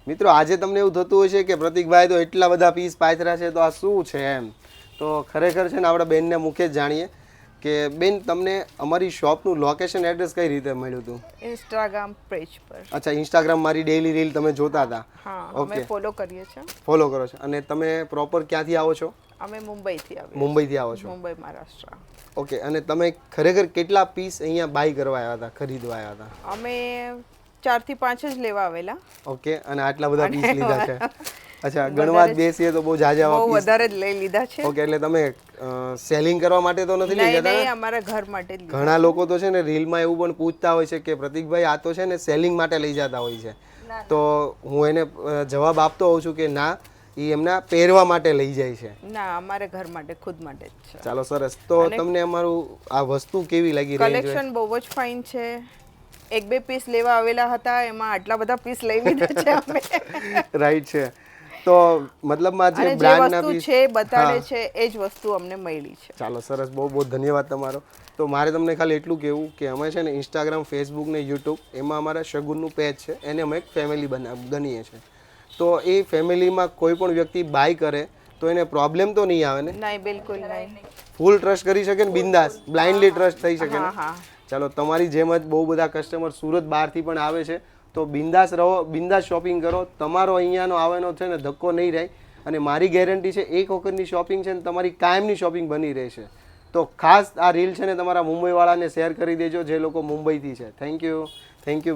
મિત્રો આજે તમને એવું થતું હશે કે પ્રતિકભાઈ તો એટલા બધા પીસ પાથર્યા છે તો આ શું છે એમ. તો ખરેખર છે ને આપણે બેનને મુખે જ જાણીએ કે બેન તમને અમારી શોપનું લોકેશન એડ્રેસ કઈ રીતે મળ્યું હતું? ઇન્સ્ટાગ્રામ પેજ પર. અચ્છા, ઇન્સ્ટાગ્રામ મારી ડેઈલી રીલ તમે જોતા હતા? હા, અમે ફોલો કરીએ છીએ. ફોલો કરો છો. અને તમે પ્રોપર ક્યાંથી આવો છો? અમે મુંબઈથી આવીએ. મુંબઈથી આવો છો? મુંબઈ, મહારાષ્ટ્ર. ઓકે. અને તમે ખરેખર કેટલા પીસ અહીંયા બાય કરવા આવ્યા હતા, ખરીદવા આવ્યા હતા? અમે 4 થી 5 જ લેવા આવેલા. ઓકે. અને આટલા બધા પીસ લીધા છે? અચ્છા, ગણવા જ બેસીએ તો બહુ જાજા બહુ પીસ વધારે જ લઈ લીધા છે. ઓકે. એટલે તમે સેલિંગ કરવા માટે તો નથી લઈ નહીં, જતા? નહીં, અમારા ઘર માટે જ લીધા. ઘણા લોકો તો છે ને રીલમાં એવું પણ પૂછતા હોય છે કે પ્રતિકભાઈ આ તો છે ને સેલિંગ માટે લઈ જતા હોય છે. તો હું એને જવાબ આપતો હોઉં છું કે ના, એ એમના પહેરવા માટે લઈ જાય છે. ના, અમારે ઘર માટે, ખુદ માટે જ છે. ચાલો, સરસ. તો તમને અમારું આ વસ્તુ કેવી લાગી રહી છે? કલેક્શન બહુ જ ફાઇન છે. 1-2 પીસ લેવા આવેલા હતા, એમાં આટલા બધા પીસ લઈ લીધા છે અમે. રાઈટ છે. તો મતલબમાં જે અને જે બ્રાન્ડના વસ્તુ પીસ છે બતાડે છે એ જ વસ્તુ અમને મળી છે. ચાલો, સરસ. બહુ બહુ ધન્યવાદ તમારો. તો મારે તમને ખાલી એટલું કહેવું કે અમે છે ને ઇન્સ્ટાગ્રામ, ફેસબુક ને યુટ્યુબ એમાં અમારા શગુનનું પેજ છે, એને અમે એક ફેમિલી ગણીએ છીએ. તો એ ફેમિલીમાં કોઈ પણ વ્યક્તિ બાય કરે તો એને પ્રોબ્લેમ તો નહીં આવે ને? નહીં, બિલકુલ નહીં. ફૂલ ટ્રસ્ટ કરી શકે ને, બિંદાસ બ્લાઇન્ડલી ટ્રસ્ટ થઈ શકે હા, ને? હા. ચાલો, તમારી જેમ જ બહુ બધા કસ્ટમર સુરત બહારથી પણ આવે છે. તો બિંદાસ રહો, બિંદાસ શોપિંગ કરો. તમારો અહીંયાનો આવવાનો છે ને ધક્કો નહીં રહે. અને મારી ગેરંટી છે એક વખતની શોપિંગ છે ને તમારી કાયમની શોપિંગ બની રહેશે. તો ખાસ આ રીલ છે ને તમારા મુંબઈવાળાને શેર કરી દેજો જે લોકો મુંબઈથી છે. Thank you. Thank you.